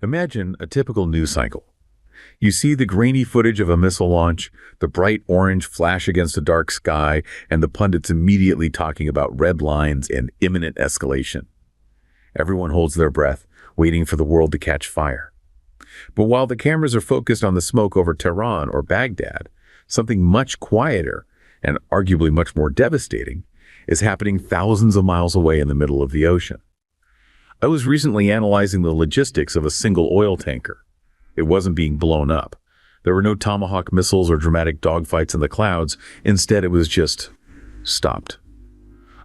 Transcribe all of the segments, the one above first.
Imagine a typical news cycle. You see the grainy footage of a missile launch, the bright orange flash against a dark sky, and the pundits immediately talking about red lines and imminent escalation. Everyone holds their breath, waiting for the world to catch fire. But while the cameras are focused on the smoke over Tehran or Baghdad, something much quieter and arguably much more devastating is happening thousands of miles away in the middle of the ocean. I was recently analyzing the logistics of a single oil tanker. It wasn't being blown up. There were no Tomahawk missiles or dramatic dogfights in the clouds. Instead, it was just stopped.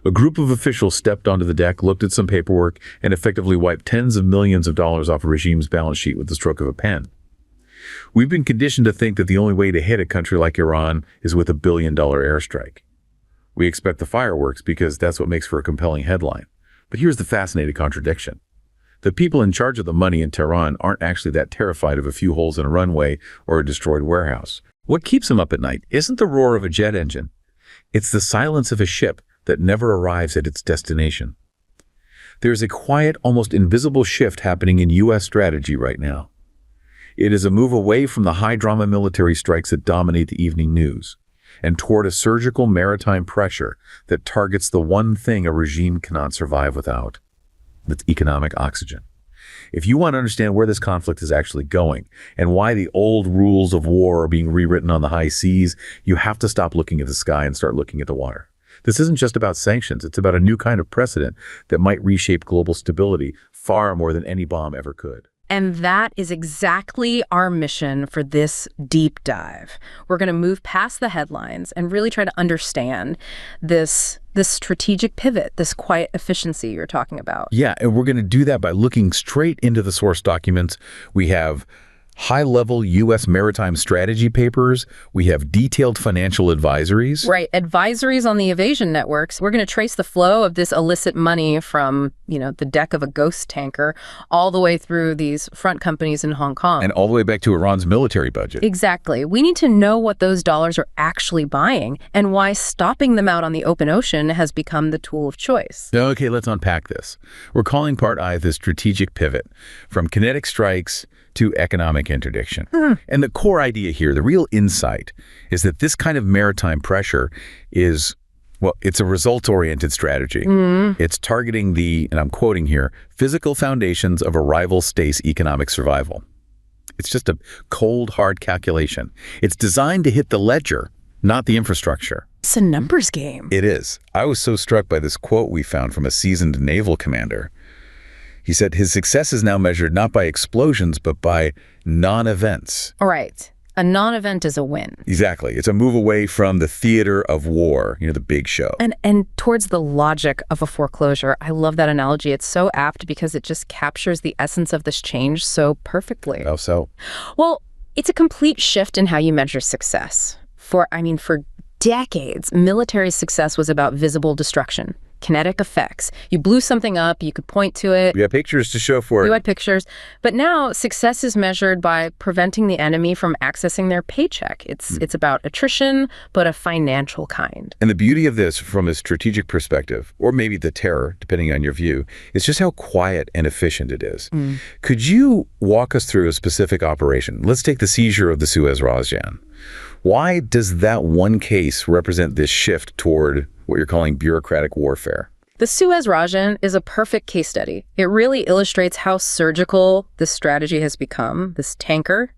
A group of officials stepped onto the deck, looked at some paperwork, and effectively wiped tens of millions of dollars off a regime's balance sheet with the stroke of a pen. We've been conditioned to think that the only way to hit a country like Iran is with a billion-dollar airstrike. We expect the fireworks because that's what makes for a compelling headline. But here's the fascinating contradiction. The people in charge of the money in Tehran aren't actually that terrified of a few holes in a runway or a destroyed warehouse. What keeps them up at night isn't the roar of a jet engine. It's the silence of a ship that never arrives at its destination. There's a quiet, almost invisible shift happening in U.S. strategy right now. It is a move away from the high-drama military strikes that dominate the evening news, and toward a surgical maritime pressure that targets the one thing a regime cannot survive without. That's economic oxygen. If you want to understand where this conflict is actually going and why the old rules of war are being rewritten on the high seas, you have to stop looking at the sky and start looking at the water. This isn't just about sanctions. It's about a new kind of precedent that might reshape global stability far more than any bomb ever could. And that is exactly our mission for this deep dive. We're going to move past the headlines and really try to understand this strategic pivot, this quiet efficiency you're talking about. Yeah, and we're going to do that by looking straight into the source documents. We have high-level U.S. maritime strategy papers. We have detailed financial advisories. Right, advisories on the evasion networks. We're going to trace the flow of this illicit money from, the deck of a ghost tanker all the way through these front companies in Hong Kong. And all the way back to Iran's military budget. Exactly. We need to know what those dollars are actually buying and why stopping them out on the open ocean has become the tool of choice. Okay, let's unpack this. We're calling part I the strategic pivot, from kinetic strikes to economic interdiction. And the core idea here, the real insight, is that this kind of maritime pressure is, it's a results-oriented strategy. It's targeting the, and I'm quoting here, physical foundations of a rival state's economic survival. It's just a cold, hard calculation. It's designed to hit the ledger, not the infrastructure. It's a numbers game. It is. I was so struck by this quote we found from a seasoned naval commander. He said his success is now measured not by explosions, but by non-events. All right. A non-event is a win. Exactly. It's a move away from the theater of war, the big show. And towards the logic of a foreclosure. I love that analogy. It's so apt because it just captures the essence of this change so perfectly. How so? Well, it's a complete shift in how you measure success. For decades, military success was about visible destruction. Kinetic effects. You blew something up, you could point to it. You had pictures to show for it. You had pictures. But now success is measured by preventing the enemy from accessing their paycheck. It's about attrition, but a financial kind. And the beauty of this from a strategic perspective, or maybe the terror, depending on your view, is just how quiet and efficient it is. Could you walk us through a specific operation? Let's take the seizure of the Suez Rajan. Why does that one case represent this shift toward what you're calling bureaucratic warfare? The Suez Rajan is a perfect case study. It really illustrates how surgical this strategy has become. This tanker,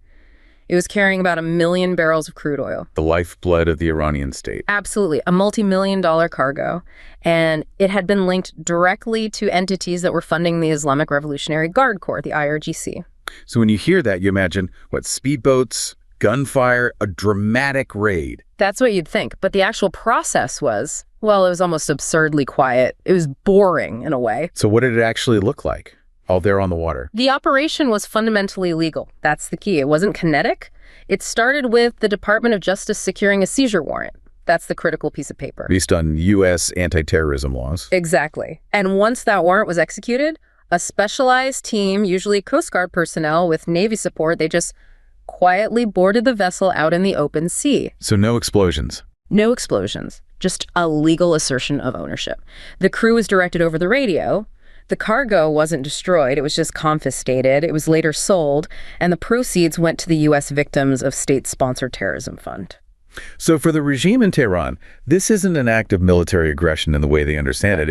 it was carrying about 1 million barrels of crude oil. The lifeblood of the Iranian state. Absolutely. A multi-million-dollar cargo. And it had been linked directly to entities that were funding the Islamic Revolutionary Guard Corps, the IRGC. So when you hear that, you imagine, speedboats, gunfire, a dramatic raid. That's what you'd think. But the actual process was, it was almost absurdly quiet. It was boring in a way. So what did it actually look like out there on the water? The operation was fundamentally legal. That's the key. It wasn't kinetic. It started with the Department of Justice securing a seizure warrant. That's the critical piece of paper. Based on U.S. anti-terrorism laws. Exactly. And once that warrant was executed, a specialized team, usually Coast Guard personnel with Navy support, they just quietly boarded the vessel out in the open sea. So no explosions? No explosions, just a legal assertion of ownership. The crew was directed over the radio. The cargo wasn't destroyed, it was just confiscated. It was later sold, and the proceeds went to the U.S. victims of state-sponsored terrorism fund. So for the regime in Tehran, this isn't an act of military aggression in the way they understand it.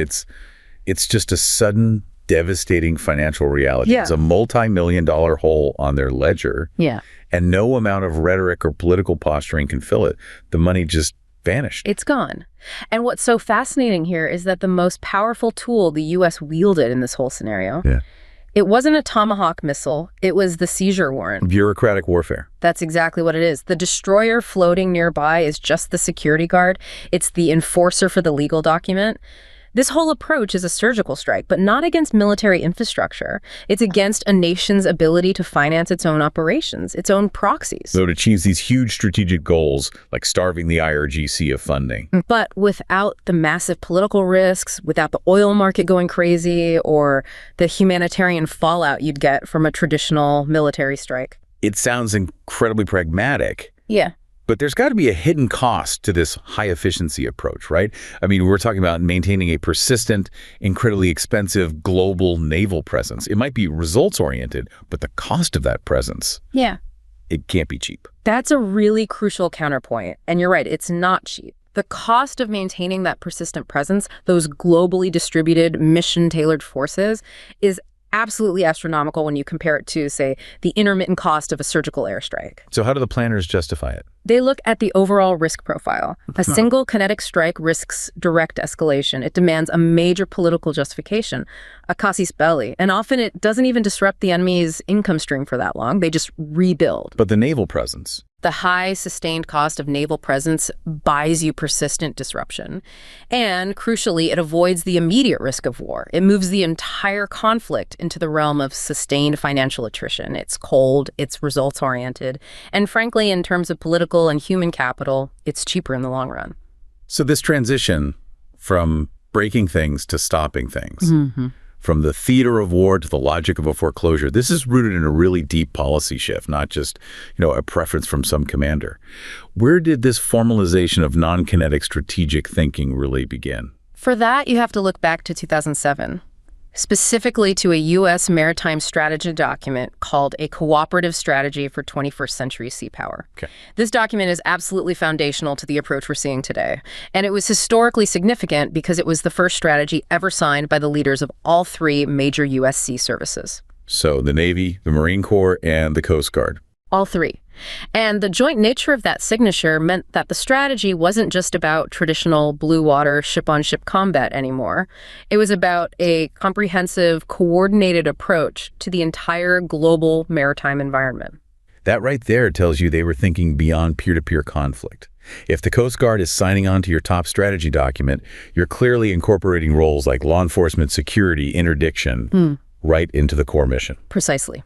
It's just a sudden, devastating financial reality. Yeah. It's a multi-million-dollar hole on their ledger, Yeah. and no amount of rhetoric or political posturing can fill it. The money just vanished. It's gone. And what's so fascinating here is that the most powerful tool the U.S. wielded in this whole scenario, it wasn't a Tomahawk missile, it was the seizure warrant. Bureaucratic warfare. That's exactly what it is. The destroyer floating nearby is just the security guard. It's the enforcer for the legal document. This whole approach is a surgical strike, but not against military infrastructure. It's against a nation's ability to finance its own operations, its own proxies. So it achieves these huge strategic goals, like starving the IRGC of funding. But without the massive political risks, without the oil market going crazy, or the humanitarian fallout you'd get from a traditional military strike. It sounds incredibly pragmatic. Yeah. But there's got to be a hidden cost to this high-efficiency approach, right? I mean, we're talking about maintaining a persistent, incredibly expensive global naval presence. It might be results-oriented, but the cost of that presence, it can't be cheap. That's a really crucial counterpoint. And you're right, it's not cheap. The cost of maintaining that persistent presence, those globally distributed, mission-tailored forces, is absolutely astronomical when you compare it to, say, the intermittent cost of a surgical airstrike. So how do the planners justify it? They look at the overall risk profile. A single kinetic strike risks direct escalation. It demands a major political justification, a casus belli, and often it doesn't even disrupt the enemy's income stream for that long. They just rebuild. But the naval presence? The high sustained cost of naval presence buys you persistent disruption. And crucially, it avoids the immediate risk of war. It moves the entire conflict into the realm of sustained financial attrition. It's cold, it's results-oriented, and frankly, in terms of political and human capital, it's cheaper in the long run. So this transition from breaking things to stopping things, from the theater of war to the logic of a foreclosure, this is rooted in a really deep policy shift, not just, a preference from some commander. Where did this formalization of non-kinetic strategic thinking really begin? For that, you have to look back to 2007. Specifically to a U.S. maritime strategy document called A Cooperative Strategy for 21st Century Sea Power. Okay. This document is absolutely foundational to the approach we're seeing today. And it was historically significant because it was the first strategy ever signed by the leaders of all three major U.S. sea services. So the Navy, the Marine Corps, and the Coast Guard. All three. And the joint nature of that signature meant that the strategy wasn't just about traditional blue water ship-on-ship combat anymore. It was about a comprehensive, coordinated approach to the entire global maritime environment. That right there tells you they were thinking beyond peer-to-peer conflict. If the Coast Guard is signing on to your top strategy document, you're clearly incorporating roles like law enforcement, security, interdiction, right into the core mission. Precisely.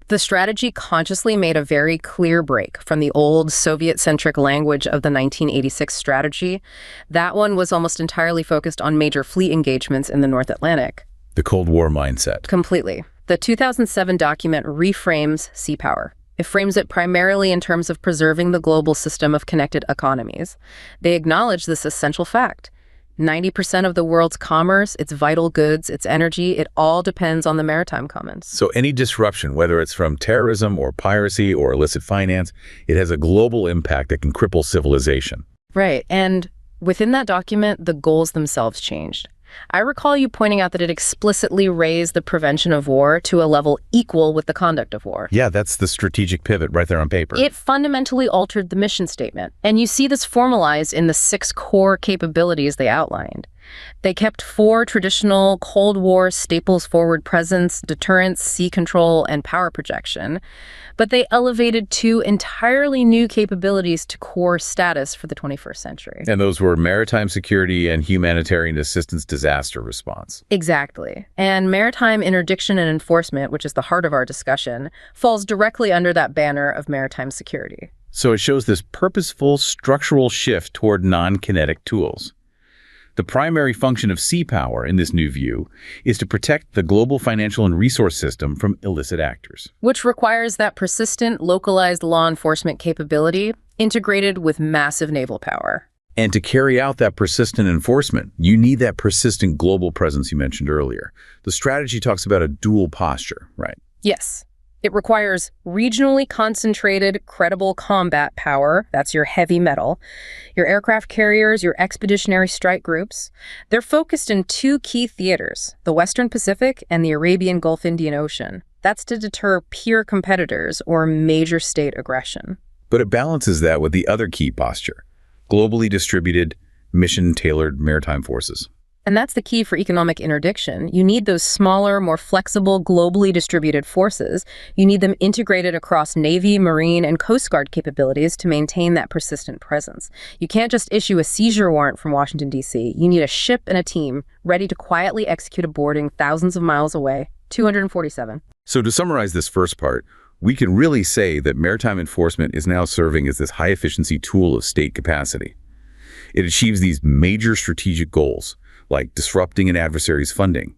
The strategy consciously made a very clear break from the old Soviet-centric language of the 1986 strategy. That one was almost entirely focused on major fleet engagements in the North Atlantic. The Cold War mindset. Completely. The 2007 document reframes sea power. It frames it primarily in terms of preserving the global system of connected economies. They acknowledge this essential fact. 90% of the world's commerce, its vital goods, its energy, it all depends on the maritime commons. So any disruption, whether it's from terrorism or piracy or illicit finance, it has a global impact that can cripple civilization. Right. And within that document, the goals themselves changed. I recall you pointing out that it explicitly raised the prevention of war to a level equal with the conduct of war. Yeah, that's the strategic pivot right there on paper. It fundamentally altered the mission statement. And you see this formalized in the 6 core capabilities they outlined. They kept 4 traditional Cold War staples forward presence, deterrence, sea control, and power projection. But they elevated 2 entirely new capabilities to core status for the 21st century. And those were maritime security and humanitarian assistance disaster response. Exactly. And maritime interdiction and enforcement, which is the heart of our discussion, falls directly under that banner of maritime security. So it shows this purposeful structural shift toward non-kinetic tools. The primary function of sea power in this new view is to protect the global financial and resource system from illicit actors. Which requires that persistent, localized law enforcement capability integrated with massive naval power. And to carry out that persistent enforcement, you need that persistent global presence you mentioned earlier. The strategy talks about a dual posture, right? Yes. It requires regionally concentrated, credible combat power. That's your heavy metal. Your aircraft carriers, your expeditionary strike groups. They're focused in two key theaters, the Western Pacific and the Arabian Gulf Indian Ocean. That's to deter peer competitors or major state aggression. But it balances that with the other key posture, globally distributed, mission-tailored maritime forces. And that's the key for economic interdiction. You need those smaller, more flexible, globally distributed forces. You need them integrated across Navy, Marine, and Coast Guard capabilities to maintain that persistent presence. You can't just issue a seizure warrant from Washington, D.C. You need a ship and a team ready to quietly execute a boarding thousands of miles away, 247. So to summarize this first part, we can really say that maritime enforcement is now serving as this high-efficiency tool of state capacity. It achieves these major strategic goals, like disrupting an adversary's funding,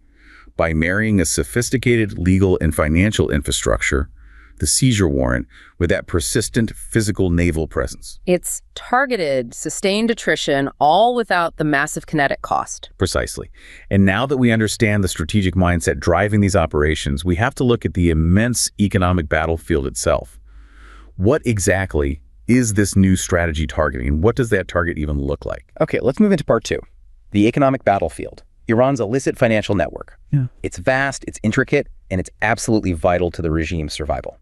by marrying a sophisticated legal and financial infrastructure, the seizure warrant, with that persistent physical naval presence. It's targeted, sustained attrition, all without the massive kinetic cost. Precisely. And now that we understand the strategic mindset driving these operations, we have to look at the immense economic battlefield itself. What exactly is this new strategy targeting, and what does that target even look like? Okay, let's move into part 2. The economic battlefield, Iran's illicit financial network. Yeah. It's vast, it's intricate, and it's absolutely vital to the regime's survival.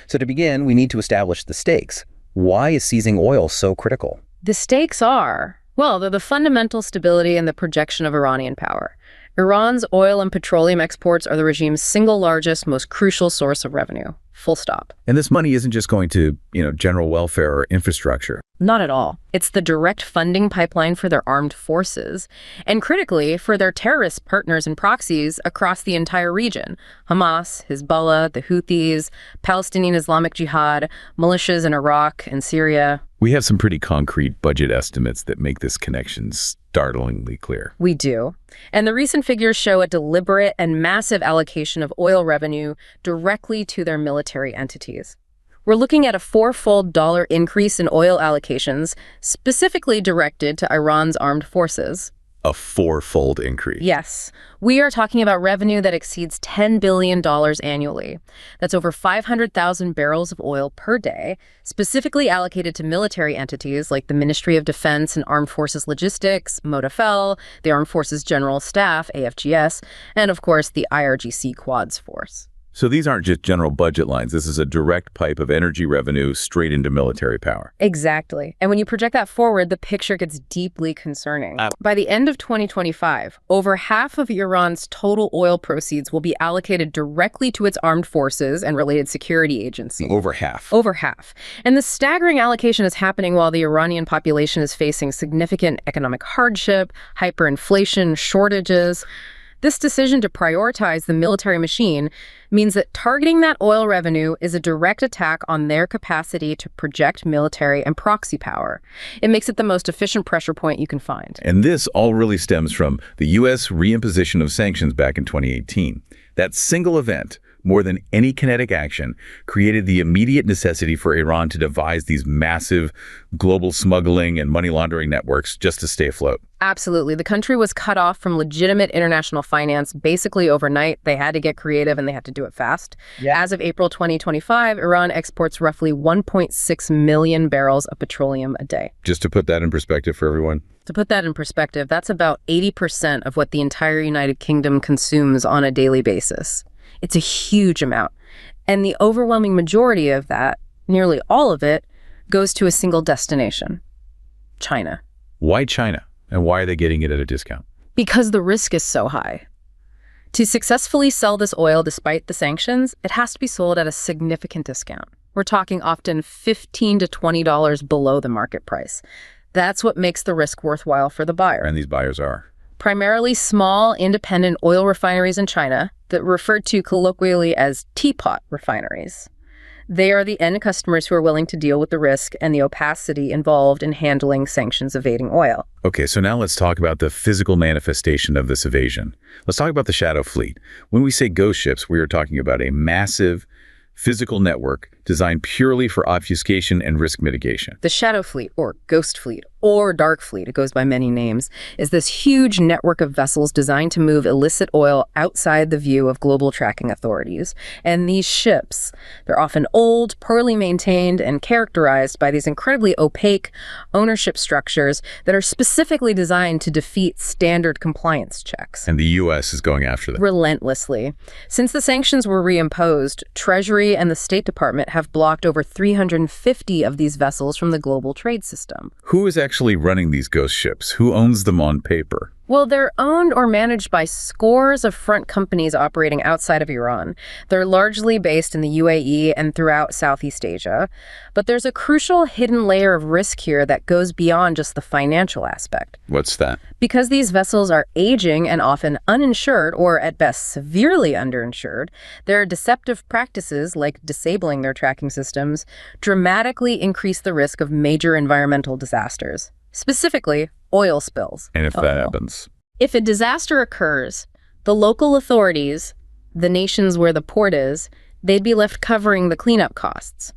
So to begin, we need to establish the stakes. Why is seizing oil so critical? The stakes are, well, they're the fundamental stability and the projection of Iranian power. Iran's oil and petroleum exports are the regime's single largest, most crucial source of revenue. Full stop. And this money isn't just going to, general welfare or infrastructure. Not at all. It's the direct funding pipeline for their armed forces, and critically, for their terrorist partners and proxies across the entire region. Hamas, Hezbollah, the Houthis, Palestinian Islamic Jihad, militias in Iraq and Syria. We have some pretty concrete budget estimates that make this connection startlingly clear. We do. And the recent figures show a deliberate and massive allocation of oil revenue directly to their military entities. We're looking at a fourfold dollar increase in oil allocations, specifically directed to Iran's armed forces. A fourfold increase. Yes. We are talking about revenue that exceeds $10 billion annually. That's over 500,000 barrels of oil per day, specifically allocated to military entities like the Ministry of Defense and Armed Forces Logistics, MODAFEL, the Armed Forces General Staff, AFGS, and of course the IRGC Quads Force. So these aren't just general budget lines. This is a direct pipe of energy revenue straight into military power. Exactly. And when you project that forward, the picture gets deeply concerning. By the end of 2025, over half of Iran's total oil proceeds will be allocated directly to its armed forces and related security agencies. Over half. Over half. And the staggering allocation is happening while the Iranian population is facing significant economic hardship, hyperinflation, shortages. This decision to prioritize the military machine means that targeting that oil revenue is a direct attack on their capacity to project military and proxy power. It makes it the most efficient pressure point you can find. And this all really stems from the U.S. reimposition of sanctions back in 2018. That single event, more than any kinetic action, created the immediate necessity for Iran to devise these massive global smuggling and money laundering networks just to stay afloat. Absolutely. The country was cut off from legitimate international finance basically overnight. They had to get creative and they had to do it fast. Yeah. As of April 2025, Iran exports roughly 1.6 million barrels of petroleum a day. Just to put that in perspective for everyone. To put that in perspective, that's about 80% of what the entire United Kingdom consumes on a daily basis. It's a huge amount. And the overwhelming majority of that, nearly all of it, goes to a single destination, China. Why China? And why are they getting it at a discount? Because the risk is so high. To successfully sell this oil despite the sanctions, it has to be sold at a significant discount. We're talking often $15 to $20 below the market price. That's what makes the risk worthwhile for the buyer. And these buyers are? Primarily small, independent oil refineries in China that are referred to colloquially as teapot refineries. They are the end customers who are willing to deal with the risk and the opacity involved in handling sanctions-evading oil. Okay, so now let's talk about the physical manifestation of this evasion. Let's talk about the shadow fleet. When we say ghost ships, we are talking about a massive physical network designed purely for obfuscation and risk mitigation. The Shadow Fleet, or Ghost Fleet, or Dark Fleet, it goes by many names, is this huge network of vessels designed to move illicit oil outside the view of global tracking authorities. And these ships, they're often old, poorly maintained, and characterized by these incredibly opaque ownership structures that are specifically designed to defeat standard compliance checks. And the U.S. is going after them. Relentlessly. Since the sanctions were reimposed, Treasury and the State Department have blocked over 350 of these vessels from the global trade system. Who is actually running these ghost ships? Who owns them on paper? Well, they're owned or managed by scores of front companies operating outside of Iran. They're largely based in the UAE and throughout Southeast Asia. But there's a crucial hidden layer of risk here that goes beyond just the financial aspect. What's that? Because these vessels are aging and often uninsured, or at best severely underinsured, their deceptive practices, like disabling their tracking systems, dramatically increase the risk of major environmental disasters. Specifically, oil spills. And if that happens? If a disaster occurs, the local authorities, the nations where the port is, they'd be left covering the cleanup costs.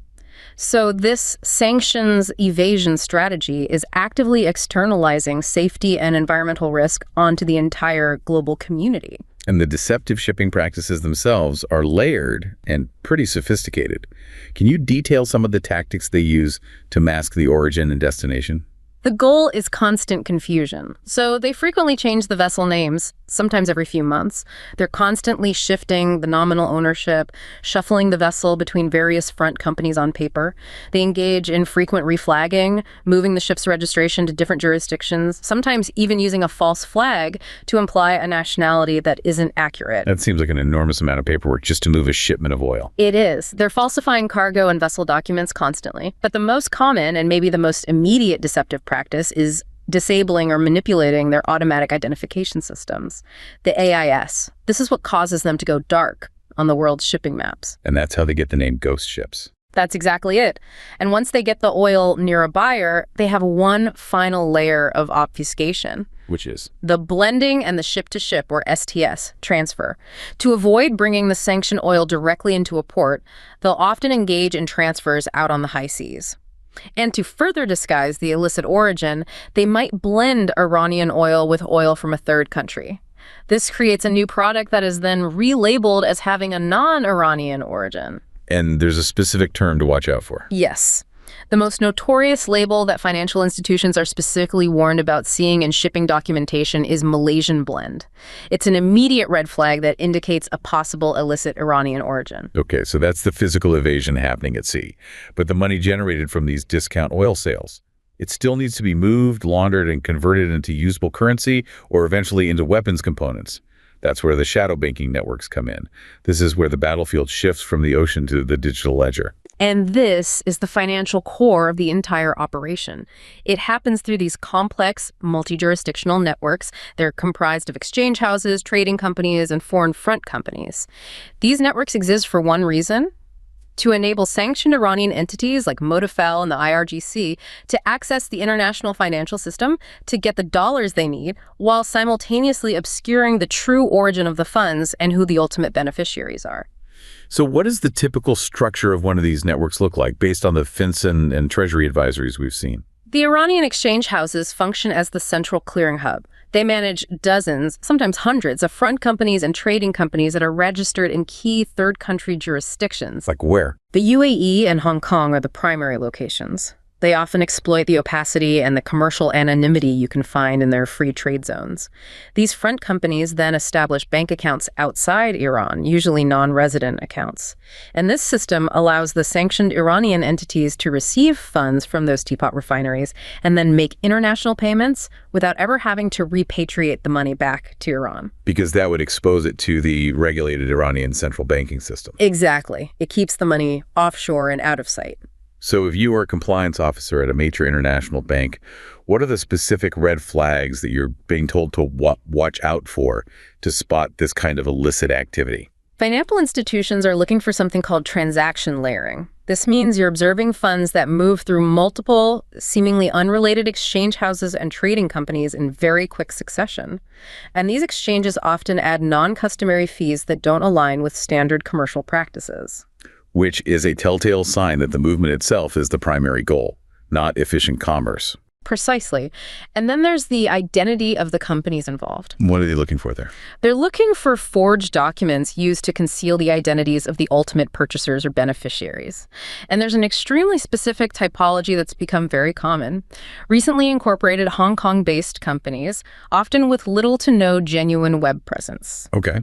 So this sanctions evasion strategy is actively externalizing safety and environmental risk onto the entire global community. And the deceptive shipping practices themselves are layered and pretty sophisticated. Can you detail some of the tactics they use to mask the origin and destination? The goal is constant confusion. So they frequently change the vessel names, sometimes every few months. They're constantly shifting the nominal ownership, shuffling the vessel between various front companies on paper. They engage in frequent reflagging, moving the ship's registration to different jurisdictions, sometimes even using a false flag to imply a nationality that isn't accurate. That seems like an enormous amount of paperwork just to move a shipment of oil. It is. They're falsifying cargo and vessel documents constantly. But the most common and maybe the most immediate deceptive practice is disabling or manipulating their automatic identification systems, the AIS. This is what causes them to go dark on the world's shipping maps. And that's how they get the name ghost ships. That's exactly it. And once they get the oil near a buyer, they have one final layer of obfuscation. Which is? The blending and the ship-to-ship, or STS, transfer. To avoid bringing the sanctioned oil directly into a port, they'll often engage in transfers out on the high seas. And to further disguise the illicit origin, they might blend Iranian oil with oil from a third country. This creates a new product that is then relabeled as having a non-Iranian origin. And there's a specific term to watch out for. Yes. The most notorious label that financial institutions are specifically warned about seeing in shipping documentation is Malaysian blend. It's an immediate red flag that indicates a possible illicit Iranian origin. Okay, so that's the physical evasion happening at sea. But the money generated from these discount oil sales, it still needs to be moved, laundered, and converted into usable currency or eventually into weapons components. That's where the shadow banking networks come in. This is where the battlefield shifts from the ocean to the digital ledger. And this is the financial core of the entire operation. It happens through these complex, multi-jurisdictional networks. They're comprised of exchange houses, trading companies, and foreign front companies. These networks exist for one reason: to enable sanctioned Iranian entities like Naval and the IRGC to access the international financial system to get the dollars they need, while simultaneously obscuring the true origin of the funds and who the ultimate beneficiaries are. So what does the typical structure of one of these networks look like based on the FinCEN and Treasury advisories we've seen? The Iranian exchange houses function as the central clearing hub. They manage dozens, sometimes hundreds, of front companies and trading companies that are registered in key third country jurisdictions. Like where? The UAE and Hong Kong are the primary locations. They often exploit the opacity and the commercial anonymity you can find in their free trade zones. These front companies then establish bank accounts outside Iran, usually non-resident accounts. And this system allows the sanctioned Iranian entities to receive funds from those teapot refineries and then make international payments without ever having to repatriate the money back to Iran. Because that would expose it to the regulated Iranian central banking system. Exactly. It keeps the money offshore and out of sight. So if you are a compliance officer at a major international bank, what are the specific red flags that you're being told to watch out for to spot this kind of illicit activity? Financial institutions are looking for something called transaction layering. This means you're observing funds that move through multiple, seemingly unrelated exchange houses and trading companies in very quick succession. And these exchanges often add non-customary fees that don't align with standard commercial practices. which is a telltale sign that the movement itself is the primary goal, not efficient commerce. Precisely. And then there's the identity of the companies involved. What are they looking for there? They're looking for forged documents used to conceal the identities of the ultimate purchasers or beneficiaries. And there's an extremely specific typology that's become very common. Recently incorporated Hong Kong-based companies, often with little to no genuine web presence. Okay.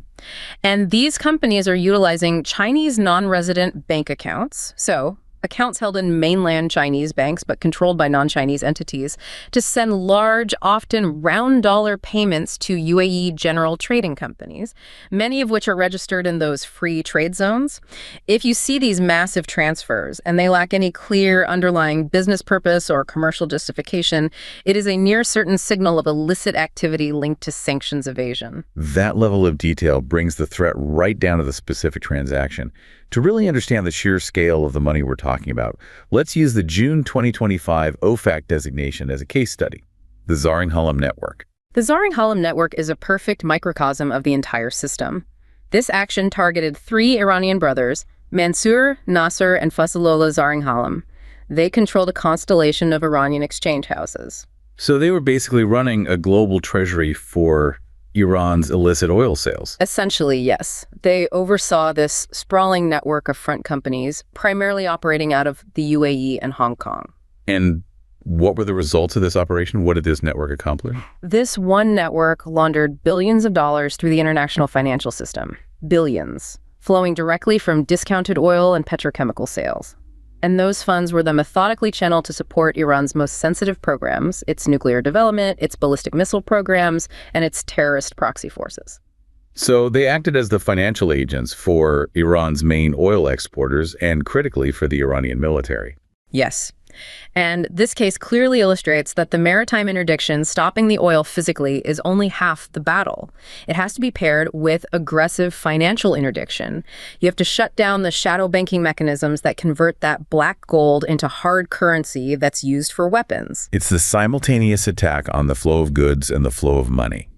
And these companies are utilizing Chinese non-resident bank accounts, so accounts held in mainland Chinese banks but controlled by non-Chinese entities, to send large, often round-dollar payments to UAE general trading companies, many of which are registered in those free trade zones. If you see these massive transfers and they lack any clear underlying business purpose or commercial justification, it is a near certain signal of illicit activity linked to sanctions evasion. That level of detail brings the threat right down to the specific transaction. To really understand the sheer scale of the money we're talking about, let's use the June 2025 OFAC designation as a case study, the Zaring-Hallam network. The Zaring-Hallam network is a perfect microcosm of the entire system. This action targeted 3 Iranian brothers, Mansour, Nasser, and Fazlollah Zaring-Hallam. They controlled a constellation of Iranian exchange houses. So they were basically running a global treasury for Iran's illicit oil sales. Essentially, yes. They oversaw this sprawling network of front companies, primarily operating out of the UAE and Hong Kong. And what were the results of this operation? What did this network accomplish? This one network laundered billions of dollars through the international financial system. Billions. Flowing directly from discounted oil and petrochemical sales. And those funds were then methodically channeled to support Iran's most sensitive programs, its nuclear development, its ballistic missile programs, and its terrorist proxy forces. So they acted as the financial agents for Iran's main oil exporters and critically for the Iranian military. Yes. And this case clearly illustrates that the maritime interdiction, stopping the oil physically, is only half the battle. It has to be paired with aggressive financial interdiction. You have to shut down the shadow banking mechanisms that convert that black gold into hard currency that's used for weapons. It's the simultaneous attack on the flow of goods and the flow of money.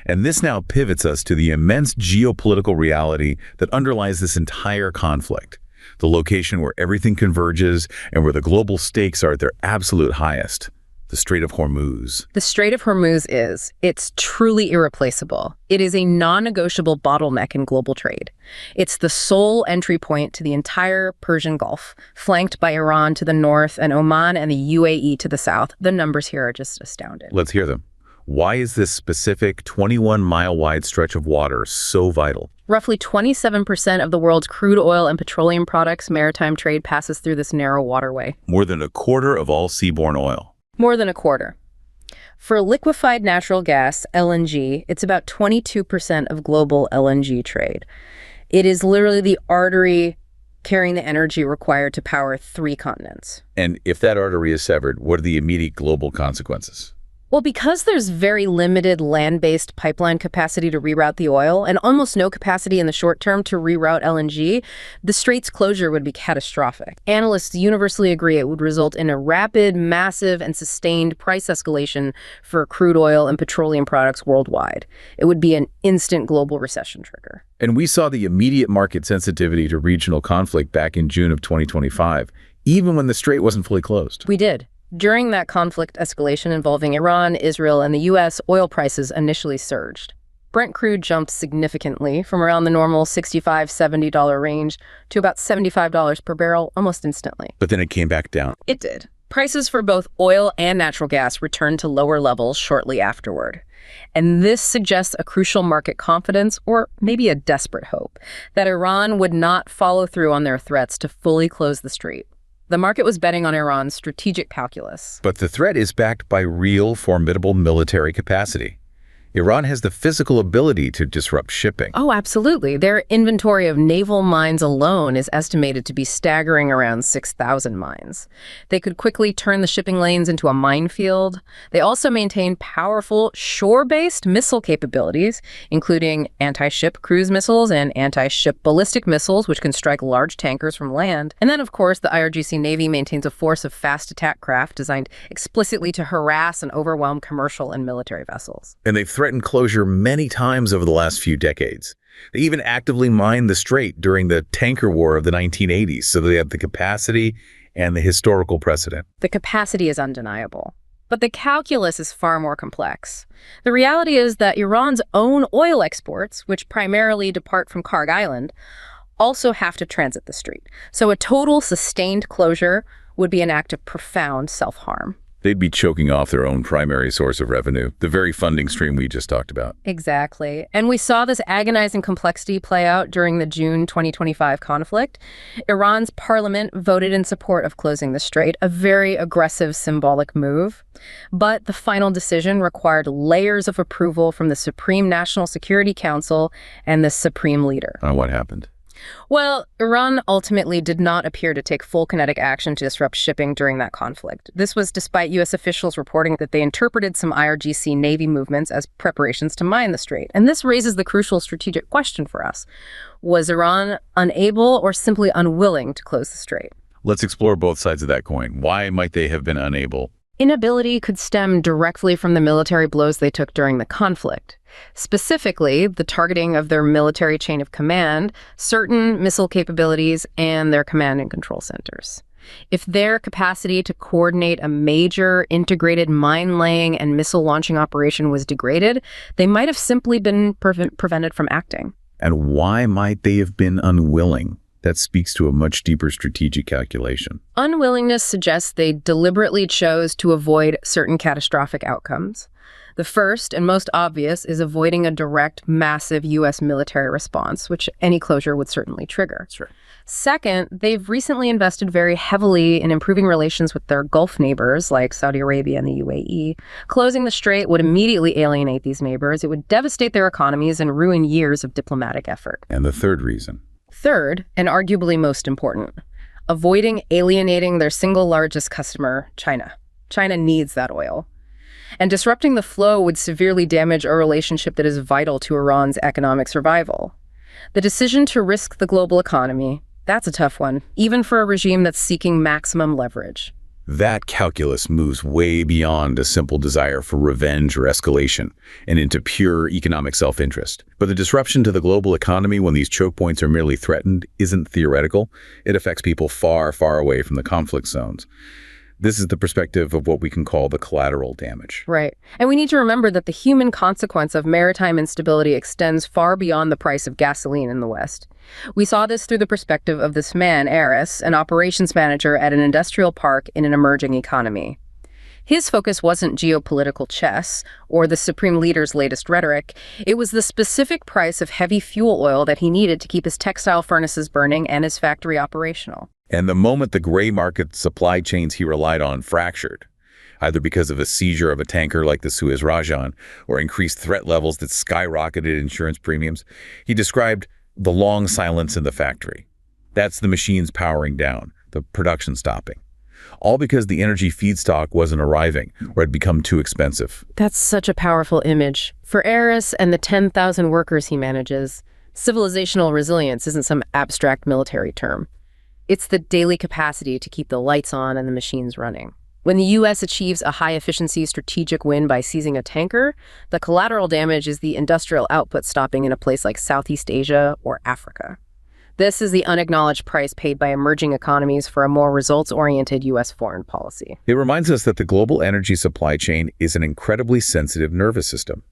And this now pivots us to the immense geopolitical reality that underlies this entire conflict. The location where everything converges and where the global stakes are at their absolute highest, the Strait of Hormuz. The Strait of Hormuz it's truly irreplaceable. It is a non-negotiable bottleneck in global trade. It's the sole entry point to the entire Persian Gulf, flanked by Iran to the north and Oman and the UAE to the south. The numbers here are just astounding. Let's hear them. Why is this specific 21-mile-wide stretch of water so vital? Roughly 27% of the world's crude oil and petroleum products maritime trade passes through this narrow waterway. More than a quarter of all seaborne oil. More than a quarter. For liquefied natural gas, LNG, it's about 22% of global LNG trade. It is literally the artery carrying the energy required to power 3 continents. And if that artery is severed, what are the immediate global consequences? Well, because there's very limited land-based pipeline capacity to reroute the oil and almost no capacity in the short term to reroute LNG, the strait's closure would be catastrophic. Analysts universally agree it would result in a rapid, massive, and sustained price escalation for crude oil and petroleum products worldwide. It would be an instant global recession trigger. And we saw the immediate market sensitivity to regional conflict back in June of 2025, even when the strait wasn't fully closed. We did. During that conflict escalation involving Iran, Israel, and the U.S., oil prices initially surged. Brent crude jumped significantly from around the normal $65, $70 range to about $75 per barrel almost instantly. But then it came back down. It did. Prices for both oil and natural gas returned to lower levels shortly afterward. And this suggests a crucial market confidence, or maybe a desperate hope, that Iran would not follow through on their threats to fully close the strait. The market was betting on Iran's strategic calculus. But the threat is backed by real, formidable military capacity. Iran has the physical ability to disrupt shipping. Oh, absolutely. Their inventory of naval mines alone is estimated to be staggering around 6,000 mines. They could quickly turn the shipping lanes into a minefield. They also maintain powerful shore-based missile capabilities, including anti-ship cruise missiles and anti-ship ballistic missiles, which can strike large tankers from land. And then, of course, the IRGC Navy maintains a force of fast attack craft designed explicitly to harass and overwhelm commercial and military vessels. And they've threatened closure many times over the last few decades. They even actively mined the strait during the tanker war of the 1980s, so they have the capacity and the historical precedent. The capacity is undeniable. But the calculus is far more complex. The reality is that Iran's own oil exports, which primarily depart from Karg Island, also have to transit the strait. So a total sustained closure would be an act of profound self-harm. They'd be choking off their own primary source of revenue, the very funding stream we just talked about. Exactly. And we saw this agonizing complexity play out during the June 2025 conflict. Iran's parliament voted in support of closing the strait, a very aggressive symbolic move. But the final decision required layers of approval from the Supreme National Security Council and the Supreme Leader. What happened? Well, Iran ultimately did not appear to take full kinetic action to disrupt shipping during that conflict. This was despite U.S. officials reporting that they interpreted some IRGC Navy movements as preparations to mine the strait. And this raises the crucial strategic question for us. Was Iran unable or simply unwilling to close the strait? Let's explore both sides of that coin. Why might they have been unable? Inability could stem directly from the military blows they took during the conflict. Specifically, the targeting of their military chain of command, certain missile capabilities, and their command and control centers. If their capacity to coordinate a major integrated mine-laying and missile-launching operation was degraded, they might have simply been prevented from acting. And why might they have been unwilling? That speaks to a much deeper strategic calculation. Unwillingness suggests they deliberately chose to avoid certain catastrophic outcomes. The first and most obvious is avoiding a direct, massive U.S. military response, which any closure would certainly trigger. Sure. Second, they've recently invested very heavily in improving relations with their Gulf neighbors, like Saudi Arabia and the UAE. Closing the strait would immediately alienate these neighbors. It would devastate their economies and ruin years of diplomatic effort. And the third reason? Third, and arguably most important, avoiding alienating their single largest customer, China. China needs that oil. And disrupting the flow would severely damage a relationship that is vital to Iran's economic survival. The decision to risk the global economy, that's a tough one, even for a regime that's seeking maximum leverage. That calculus moves way beyond a simple desire for revenge or escalation and into pure economic self-interest. But the disruption to the global economy when these choke points are merely threatened isn't theoretical. It affects people far, far away from the conflict zones. This is the perspective of what we can call the collateral damage. Right. And we need to remember that the human consequence of maritime instability extends far beyond the price of gasoline in the West. We saw this through the perspective of this man, Aris, an operations manager at an industrial park in an emerging economy. His focus wasn't geopolitical chess or the supreme leader's latest rhetoric. It was the specific price of heavy fuel oil that he needed to keep his textile furnaces burning and his factory operational. And the moment the gray market supply chains he relied on fractured, either because of a seizure of a tanker like the Suez Rajan or increased threat levels that skyrocketed insurance premiums, he described the long silence in the factory. That's the machines powering down, the production stopping. All because the energy feedstock wasn't arriving or had become too expensive. That's such a powerful image. For Aris and the 10,000 workers he manages, civilizational resilience isn't some abstract military term. It's the daily capacity to keep the lights on and the machines running. When the U.S. achieves a high-efficiency strategic win by seizing a tanker, the collateral damage is the industrial output stopping in a place like Southeast Asia or Africa. This is the unacknowledged price paid by emerging economies for a more results-oriented U.S. foreign policy. It reminds us that the global energy supply chain is an incredibly sensitive nervous system.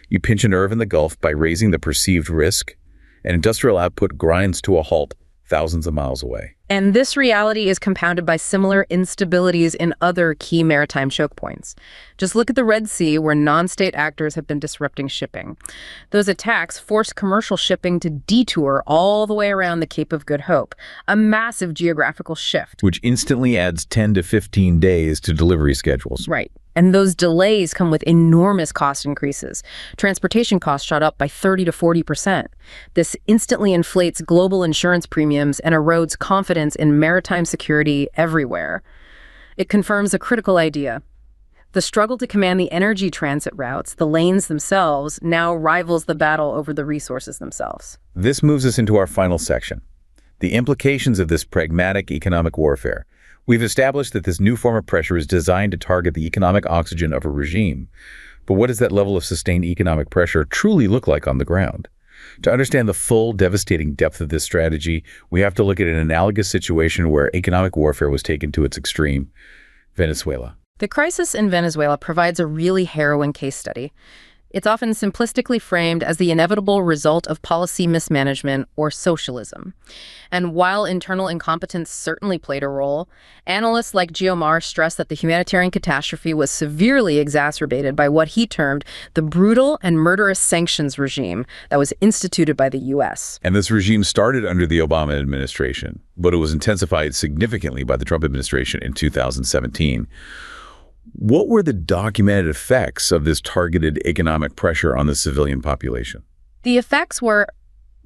You pinch a nerve in the Gulf by raising the perceived risk, and industrial output grinds to a halt thousands of miles away. And this reality is compounded by similar instabilities in other key maritime choke points. Just look at the Red Sea, where non-state actors have been disrupting shipping. Those attacks forced commercial shipping to detour all the way around the Cape of Good Hope, a massive geographical shift. Which instantly adds 10 to 15 days to delivery schedules. Right. And those delays come with enormous cost increases. Transportation costs shot up by 30 to 40%. This instantly inflates global insurance premiums and erodes confidence in maritime security everywhere. It confirms a critical idea. The struggle to command the energy transit routes, the lanes themselves, now rivals the battle over the resources themselves. This moves us into our final section, the implications of this pragmatic economic warfare. We've established that this new form of pressure is designed to target the economic oxygen of a regime. But what does that level of sustained economic pressure truly look like on the ground? To understand the full, devastating depth of this strategy, we have to look at an analogous situation where economic warfare was taken to its extreme: Venezuela. The crisis in Venezuela provides a really harrowing case study. It's often simplistically framed as the inevitable result of policy mismanagement or socialism. And while internal incompetence certainly played a role, analysts like Geomar stress that the humanitarian catastrophe was severely exacerbated by what he termed the brutal and murderous sanctions regime that was instituted by the U.S. And this regime started under the Obama administration, but it was intensified significantly by the Trump administration in 2017. What were the documented effects of this targeted economic pressure on the civilian population? The effects were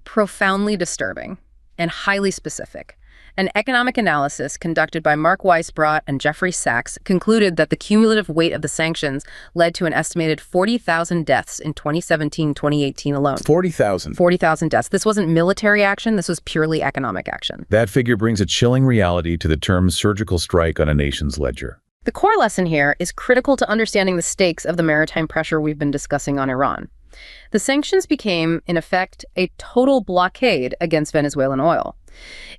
profoundly disturbing and highly specific. An economic analysis conducted by Mark Weisbrot and Jeffrey Sachs concluded that the cumulative weight of the sanctions led to an estimated 40,000 deaths in 2017-2018 alone. 40,000? 40,000 deaths. This wasn't military action. This was purely economic action. That figure brings a chilling reality to the term surgical strike on a nation's ledger. The core lesson here is critical to understanding the stakes of the maritime pressure we've been discussing on Iran. The sanctions became, in effect, a total blockade against Venezuelan oil.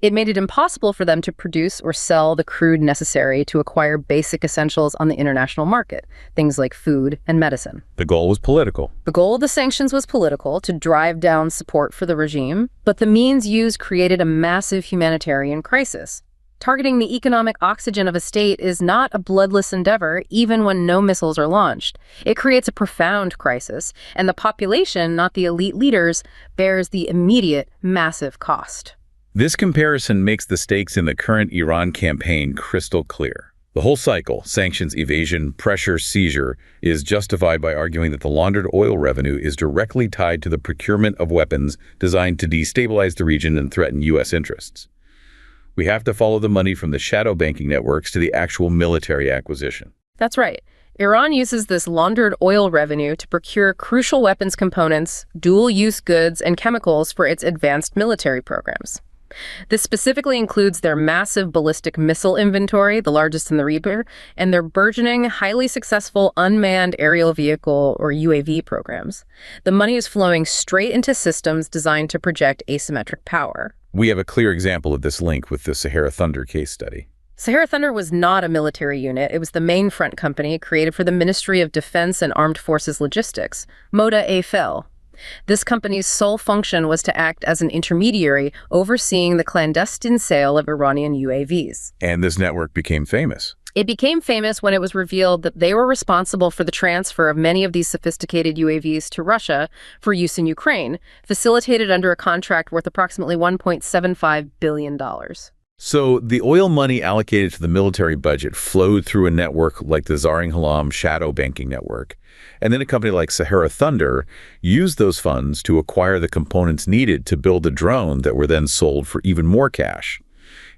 It made it impossible for them to produce or sell the crude necessary to acquire basic essentials on the international market, things like food and medicine. The goal was political. The goal of the sanctions was political, to drive down support for the regime, but the means used created a massive humanitarian crisis. Targeting the economic oxygen of a state is not a bloodless endeavor, even when no missiles are launched. It creates a profound crisis, and the population, not the elite leaders, bears the immediate, massive cost. This comparison makes the stakes in the current Iran campaign crystal clear. The whole cycle, sanctions, evasion, pressure, seizure, is justified by arguing that the laundered oil revenue is directly tied to the procurement of weapons designed to destabilize the region and threaten U.S. interests. We have to follow the money from the shadow banking networks to the actual military acquisition. That's right. Iran uses this laundered oil revenue to procure crucial weapons components, dual-use goods, and chemicals for its advanced military programs. This specifically includes their massive ballistic missile inventory, the largest in the region, and their burgeoning, highly successful unmanned aerial vehicle, or UAV, programs. The money is flowing straight into systems designed to project asymmetric power. We have a clear example of this link with the Sahara Thunder case study. Sahara Thunder was not a military unit. It was the main front company created for the Ministry of Defense and Armed Forces Logistics, Moda AFL. This company's sole function was to act as an intermediary overseeing the clandestine sale of Iranian UAVs. And this network became famous. It became famous when it was revealed that they were responsible for the transfer of many of these sophisticated UAVs to Russia for use in Ukraine, facilitated under a contract worth approximately $1.75 billion. So the oil money allocated to the military budget flowed through a network like the Zaring Halam shadow banking network. And then a company like Sahara Thunder used those funds to acquire the components needed to build a drone that were then sold for even more cash.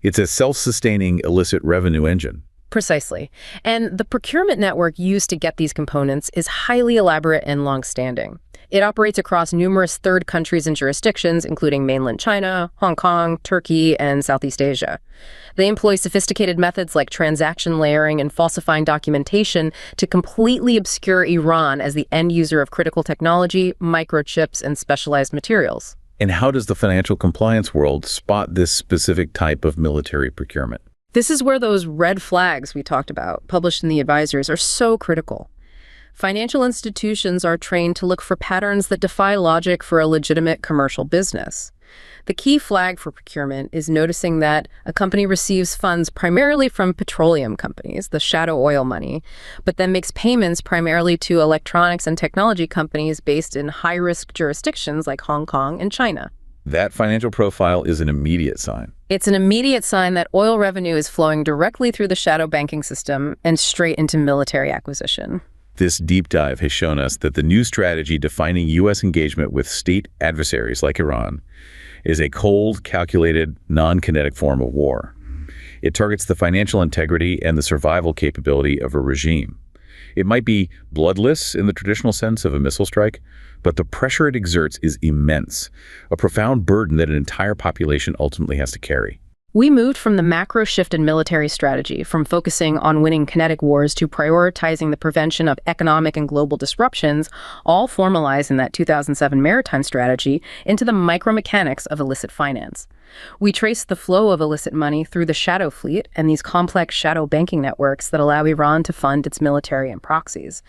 It's a self-sustaining illicit revenue engine. Precisely. And the procurement network used to get these components is highly elaborate and long-standing. It operates across numerous third countries and jurisdictions, including mainland China, Hong Kong, Turkey, and Southeast Asia. They employ sophisticated methods like transaction layering and falsifying documentation to completely obscure Iran as the end user of critical technology, microchips, and specialized materials. And how does the financial compliance world spot this specific type of military procurement? This is where those red flags we talked about, published in the advisories, are so critical. Financial institutions are trained to look for patterns that defy logic for a legitimate commercial business. The key flag for procurement is noticing that a company receives funds primarily from petroleum companies, the shadow oil money, but then makes payments primarily to electronics and technology companies based in high-risk jurisdictions like Hong Kong and China. That financial profile is an immediate sign. It's an immediate sign that oil revenue is flowing directly through the shadow banking system and straight into military acquisition. This deep dive has shown us that the new strategy defining U.S. engagement with state adversaries like Iran is a cold, calculated, non-kinetic form of war. It targets the financial integrity and the survival capability of a regime. It might be bloodless in the traditional sense of a missile strike, but the pressure it exerts is immense, a profound burden that an entire population ultimately has to carry. We moved from the macro shift in military strategy, from focusing on winning kinetic wars to prioritizing the prevention of economic and global disruptions, all formalized in that 2007 maritime strategy, into the micromechanics of illicit finance. We traced the flow of illicit money through the shadow fleet and these complex shadow banking networks that allow Iran to fund its military and proxies.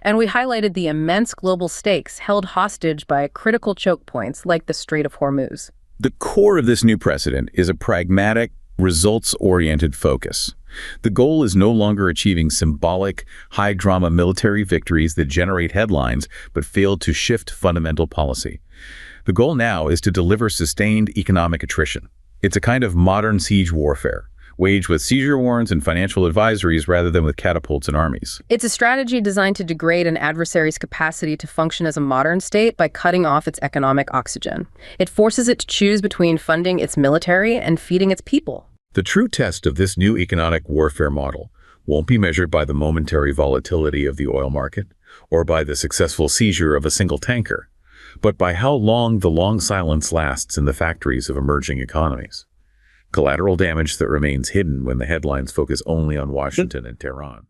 And we highlighted the immense global stakes held hostage by critical choke points like the Strait of Hormuz. The core of this new precedent is a pragmatic, results-oriented focus. The goal is no longer achieving symbolic, high-drama military victories that generate headlines but fail to shift fundamental policy. The goal now is to deliver sustained economic attrition. It's a kind of modern siege warfare, waged with seizure warrants and financial advisories rather than with catapults and armies. It's a strategy designed to degrade an adversary's capacity to function as a modern state by cutting off its economic oxygen. It forces it to choose between funding its military and feeding its people. The true test of this new economic warfare model won't be measured by the momentary volatility of the oil market or by the successful seizure of a single tanker, but by how long the long silence lasts in the factories of emerging economies. Collateral damage that remains hidden when the headlines focus only on Washington and Tehran.